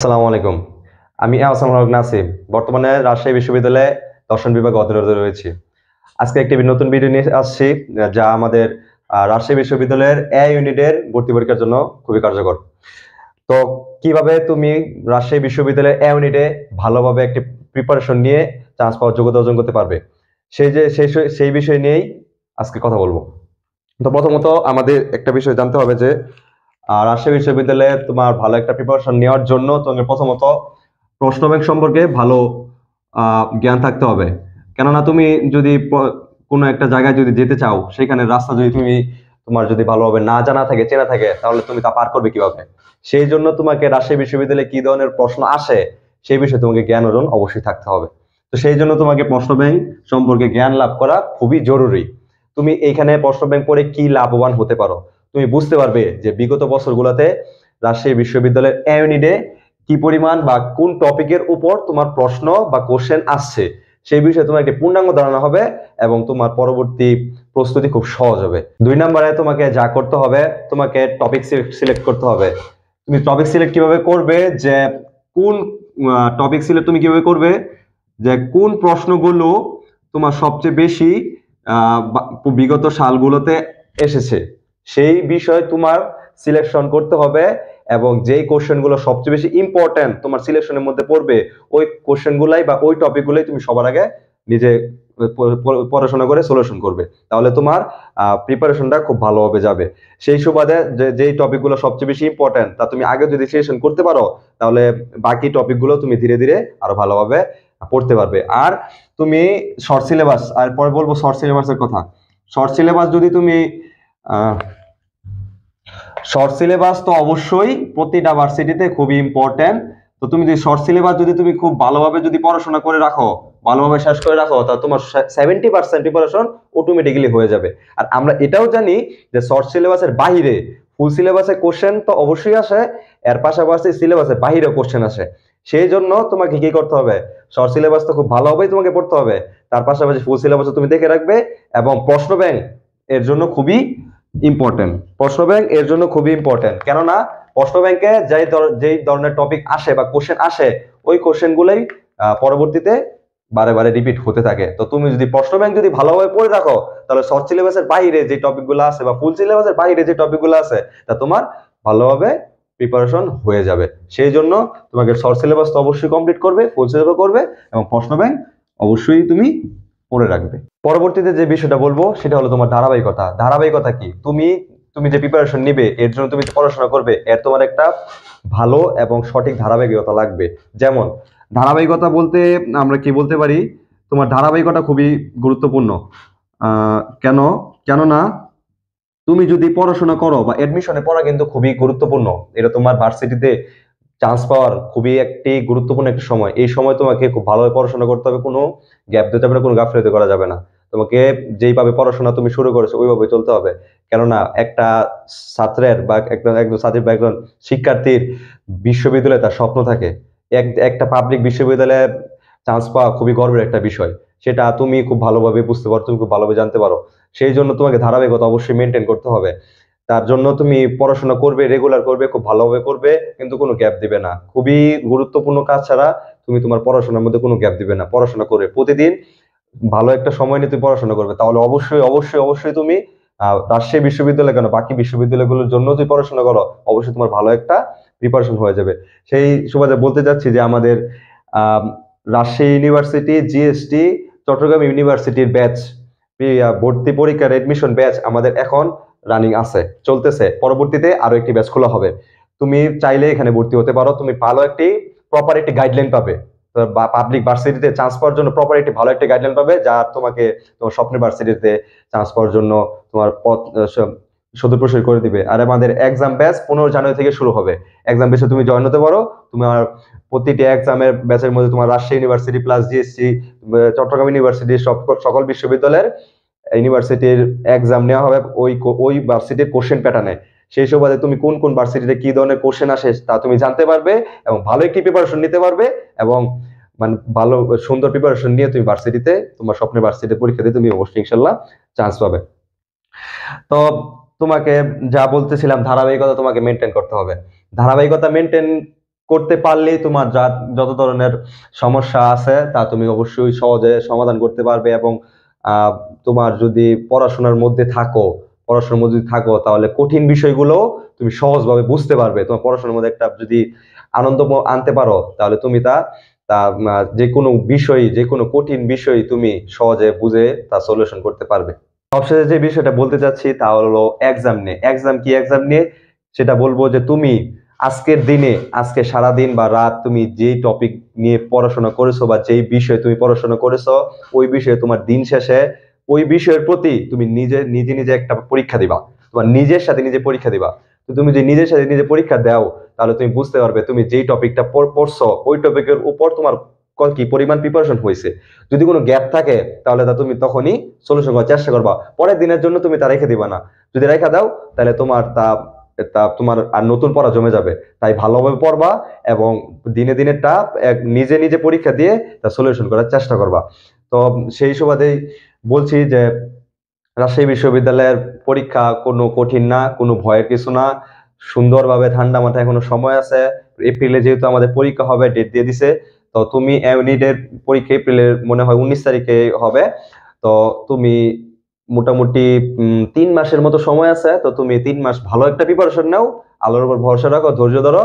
আসসালামু আলাইকুম। আমি আহসানুল হক নাসিম। বর্তমানে রাজশাহী বিশ্ববিদ্যালয়ে দর্শন বিভাগে অধ্যয়নরত রয়েছি। আজকে একটি নতুন ভিডিও নিয়ে আসছি, যা আমাদের রাজশাহী বিশ্ববিদ্যালয়ের এ ইউনিটের ভর্তি পরীক্ষার জন্য খুবই কার্যকর। তো কিভাবে তুমি রাজশাহী বিশ্ববিদ্যালয়ের এ ইউনিটে ভালোভাবে একটি প্রিপারেশন নিয়ে চান্স পাওয়ার যোগ্যতা অর্জন করতে পারবে, সেই বিষয় নিয়েই আজকে কথা বলবো। তো প্রথমত আমাদের একটা বিষয় জানতে হবে যে রাজশাহী বিশ্ববিদ্যালয়ে তোমার ভালো একটা প্রিপারেশন নেওয়ার জন্য তোমাকে প্রথমত প্রশ্ন ব্যাংক সম্পর্কে ভালো জ্ঞান থাকতে হবে। কেননা তুমি যদি কোনো একটা জায়গায় যদি যেতে চাও, সেখানে রাস্তা যদি তোমার যদি ভালোভাবে না জানা থাকে, চেনা থাকে, তাহলে তুমি তা পার করবে কিভাবে? সেই জন্য তোমাকে রাজশাহী বিশ্ববিদ্যালয়ে কি ধরনের প্রশ্ন আসে সেই বিষয়ে তোমাকে জ্ঞান অর্জন অবশ্যই থাকতে হবে। তো সেই জন্য তোমাকে প্রশ্ন ব্যাংক সম্পর্কে জ্ঞান লাভ করা খুবই জরুরি। তুমি এইখানে প্রশ্ন ব্যাংক পড়ে কি লাভবান হতে পারো, তুমি বুঝতে পারবে যে বিগত বছরগুলোতে রাজশাহী বিশ্ববিদ্যালয়ের এ ইউনিটে কি পরিমাণ বা কোন টপিকের উপর তোমার প্রশ্ন বা কোশ্চেন আসছে, সেই বিষয়ে তোমার একটি পূর্ণাঙ্গ ধারণা হবে এবং তোমার পরবর্তী প্রস্তুতি খুব সহজ হবে। 2 নম্বরে তোমাকে যা করতে হবে, তোমাকে টপিক সিলেক্ট করতে হবে। তুমি টপিক সিলেক্ট কিভাবে করবে, যে কোন টপিক সিলেক্ট তুমি কিভাবে করবে, যে কোন প্রশ্নগুলো তোমার সবচেয়ে বেশি বিগত সালগুলোতে এসেছে, সেই বিষয় তোমার সিলেকশন করতে হবে। এবং যেই কোশ্চেন গুলো সবচেয়ে বেশি ইম্পর্টেন্ট তোমার সিলেকশনের মধ্যে পড়বে, ওই কোশ্চেন গুলাই বা ওই টপিক গুলাই তুমি সবার আগে নিজে পড়াশোনা করে সলিউশন করবে। তাহলে তোমার প্রিপারেশনটা খুব ভালোভাবে যাবে। সেই সুবাদে যেই টপিক গুলো সবচেয়ে বেশি ইম্পর্টেন্ট তা তুমি আগে যদি সিলেকশন করতে পারো, তাহলে বাকি টপিক গুলো তুমি ধীরে ধীরে আরো ভালোভাবে পড়তে পারবে। আর তুমি শর্ট সিলেবাস, আর পরে বলবো শর্ট সিলেবাসের কথা। শর্ট সিলেবাস যদি তুমি শর্ট সিলেবাস তো অবশ্যই প্রতিটা ভার্সিটিতে খুবই ইম্পর্টেন্ট। তো তুমি যদি শর্ট সিলেবাস যদি তুমি খুব ভালোভাবে যদি পড়াশোনা করে রাখো, ভালোভাবে শেষ করে রাখো, তাহলে তোমার 70% প্রিপারেশন অটোমেটিক্যালি হয়ে যাবে। আর আমরা এটাও জানি যে শর্ট সিলেবাসের বাইরে ফুল সিলেবাসে কোশ্চেন তো অবশ্যই আসে, এর পাশাপাশি সিলেবাসের বাইরে কোশ্চেন আসে। সেই জন্য তোমাকে কি করতে হবে, শর্ট সিলেবাস তো খুব ভালোভাবেই তোমাকে পড়তে হবে, তার পাশাপাশি ফুল সিলেবাস তুমি দেখে রাখবে। এবং প্রশ্ন ব্যাংক এর জন্য খুবই ইম্পর্টেন্ট। প্রশ্ন ব্যাংক এর জন্য খুবই ইম্পর্টেন্ট, কেননা প্রশ্ন ব্যাংকে যেই ধরনের টপিক আসে বা কোশ্চেন আসে, ওই কোশ্চেন গুলাই পরবর্তীতে বারে বারে রিপিট হতে থাকে। তো তুমি যদি প্রশ্ন ব্যাংক যদি ভালোভাবে পড়ে রাখো, তাহলে শর্ট সিলেবাসের বাইরে যে টপিক গুলো আছে বা ফুল সিলেবাসের বাইরে যে টপিক গুলো আছে, তা তোমার ভালোভাবে প্রিপারেশন হয়ে যাবে। সেই জন্য তোমাকে শর্ট সিলেবাস তো অবশ্যই কমপ্লিট করবে, ফুল সিলেবাস করবে, এবং প্রশ্ন ব্যাংক অবশ্যই তুমি পড়ে রাখবে। পরবর্তীতে যে বিষয়টা বলবো সেটা হলো তোমার ধারাবাহিকতা। ধারাবাহিকতা কি, তুমি তুমি যে প্রিপারেশন নিবে, এর জন্য তুমি যে পড়াশোনা করবে, এর তোমার একটা ভালো এবং সঠিক ধারাবাহিকতা লাগবে। যেমন ধারাবাহিকতা বলতে আমরা কি বলতে পারি, তোমার ধারাবাহিকতা খুবই গুরুত্বপূর্ণ। কেন? কেননা তুমি যদি পড়াশোনা করো বা এডমিশনে পড়া কিন্তু খুবই গুরুত্বপূর্ণ। এটা তোমার ভার্সিটিতে চান্স পাওয়ার খুবই একটি গুরুত্বপূর্ণ একটি সময়। এই সময় তোমাকে খুব ভালোভাবে পড়াশোনা করতে হবে, কোনো গ্যাপ দিতে হবে না, কোনো গাফিলতি করা যাবে না। তোমাকে যেইভাবে পড়াশোনা তুমি শুরু করেছো ওইভাবে চলতে হবে। কেননা একটা ছাত্রের বা একজন একজন ছাত্রীর বা একজন শিক্ষার্থীর বিশ্ববিদ্যালয়ে তার স্বপ্ন থাকে। একটা পাবলিক বিশ্ববিদ্যালয়ে চান্স পাওয়া খুবই গর্বের একটা বিষয়। সেটা তুমি খুব ভালোভাবে বুঝতে পারো, তুমি খুব ভালোভাবে জানতে পারো। সেই জন্য তোমাকে ধারাবাহিকতা অবশ্যই মেনটেন করতে হবে। তার জন্য তুমি পড়াশোনা করবে, রেগুলার করবে, খুব ভালোভাবে করবে, কিন্তু কোনো গ্যাপ দিবে না। খুবই গুরুত্বপূর্ণ কাজ ছাড়া তুমি তোমার পড়াশোনার মধ্যে কোনো গ্যাপ দিবে না। পড়াশোনা করে প্রতিদিন ভালো একটা সময় নিয়ে তুমি পড়াশোনা করবে, তাহলে অবশ্যই অবশ্যই অবশ্যই তুমি রাজশাহী বিশ্ববিদ্যালয় কেন, বাকি বিশ্ববিদ্যালয়গুলোর জন্য যদি পড়াশোনা করো, অবশ্যই তোমার ভালো একটা প্রিপারেশন হয়ে যাবে। সেই সুবাদে বলতে চাচ্ছি যে আমাদের আহ রাজশাহী ইউনিভার্সিটি, জিএসটি, চট্টগ্রাম ইউনিভার্সিটির ব্যাচ ভর্তি পরীক্ষার এডমিশন ব্যাচ আমাদের এখন রানিং আছে, চলতেছে। পরবর্তীতে আরো একটি ব্যাচ খোলা হবে। তুমি চাইলে এখানে ভর্তি হতে পারো। তুমি ভালো একটি প্রপার একটি গাইডলাইন পাবে। বা পাবলিক ভার্সিটিতে চান্স পাওয়ার জন্য প্রপার একটি ভালো একটা গাইডলাইন পাবে, যা তোমাকে তোমার স্বপ্নের ভার্সিটিতে চান্স পাওয়ার জন্য তোমার পথ সুদূরপ্রসারী করে দিবে। আর আমাদের এক্সাম ব্যাচ 15 জানুয়ারি থেকে শুরু হবে। এক্সাম ব্যাচে তুমি জয়েন হতে পারো। তোমার প্রতিটি এক্সামের ব্যাচের মধ্যে তোমার Rajshahi university plus GSC, Chittagong university, সকল বিশ্ববিদ্যালয়ের ইউনিভার্সিটির এক্সাম নেওয়া হবে ওই ওই ভার্সিটির কোশ্চেন প্যাটার্নে। সেই সুবাদে তুমি কোন কোন ভার্সিটিতে কি ধরনের কোশ্চেন আসে তা তুমি জানতে পারবে এবং ভালো একটি প্রিপারেশন নিতে পারবে। এবং মানে ভালো সুন্দর প্রিপারেশন নিয়ে তুমি ভার্সিটিতে, তোমার স্বপ্নের ভার্সিটিতে পরীক্ষা দিয়ে তুমি অবশ্যই ইনশাল্লাহ চান্স পাবে। তো তোমাকে যা বলতেছিলাম, ধারাবাহিকতা তোমাকে মেনটেন করতে হবে। ধারাবাহিকতা মেনটেন করতে পারলেই তোমার যত ধরনের সমস্যা আছে তা তুমি অবশ্যই সহজে সমাধান করতে পারবে। এবং তোমার যদি পড়াশোনার মধ্যে থাকো তাহলে কঠিন বিষয়গুলো তুমি সহজভাবে বুঝতে পারবে। তোমার পড়াশোনার মধ্যে একটা যদি আনন্দ আনতে পারো তাহলে তুমি তা তা যে কোনো বিষয়, যে কোনো কঠিন বিষয় তুমি সহজে বুঝে তা সলিউশন করতে পারবে। সবশেষে যে বিষয়টা বলতে চাচ্ছি তা হলো এক্সাম নিয়ে। এক্সাম নিয়ে সেটা বলবো যে তুমি আজকের দিনে, আজকে সারাদিন বা রাত তুমি যেই টপিক নিয়ে পড়াশোনা করেছো বা যেই বিষয়ে তুমি পড়াশোনা করেছো, ওই বিষয়ে তোমার দিন শেষে ওই বিষয়ের প্রতি তুমি নিজে নিজে নিজে একটা পরীক্ষা দিবা। তোমার নিজের সাথে নিজে পরীক্ষা দিবা। তো তুমি যে নিজের সাথে নিজে পরীক্ষা দাও তাহলে তুমি বুঝতে পারবে তুমি যেই টপিকটা পড়ছো ওই টপিকের উপর তোমার কি পরিমাণ প্রিপারেশন হয়েছে। যদি কোনো গ্যাপ থাকে তাহলে তা তুমি তখনই সলিউশন করার চেষ্টা করবা, পরের দিনের জন্য তুমি তা রেখে দিবা না। যদি রেখে দাও তাহলে তোমার তা তা তোমার আর নতুন পড়া জমে যাবে। তাই ভালোভাবে পড়বা এবং দিনে দিনে টা নিজে নিজে পরীক্ষা দিয়ে তা সলিউশন করার চেষ্টা করবা। তো সেই সুবাদেই বলছি যে রাজশাহী বিশ্ববিদ্যালয়ের পরীক্ষা কোনো কঠিন না, কোনো ভয়ের কিছু না। সুন্দরভাবে ঠান্ডা মাথায় এখনো সময় আছে। এপ্রিলে যেহেতু আমাদের পরীক্ষা হবে, ডেট দিয়ে দিছে। তো তুমি ইউনিটের পরীক্ষা এপ্রিলের মনে হয় 19 তারিখে হবে। তো তুমি মোটামুটি 3 মাসের মতো সময় আছে। তো তুমি 3 মাস ভালো একটা প্রিপারেশন নাও, আল্লাহর উপর ভরসা রাখো, ধৈর্য ধরো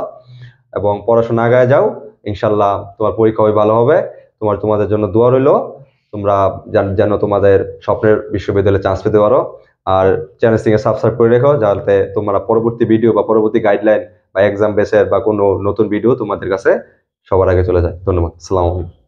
এবং পড়াশোনা আগায় যাও। ইনশাল্লাহ তোমার পরীক্ষা ভালো হবে। তোমাদের জন্য দোয়া রইলো। তোমরা যেন তোমাদের স্বপ্নের বিশ্ববিদ্যালয়ে চান্স পেতে পারো। আর চ্যানেলটিকে সাবস্ক্রাইব করে রেখো যাতে তোমরা পরবর্তী ভিডিও বা পরবর্তী গাইডলাইন বা এক্সাম বেসের বা কোনো নতুন ভিডিও তোমাদের কাছে সবার আগে চলে যায়। ধন্যবাদ। আসসালামু আলাইকুম।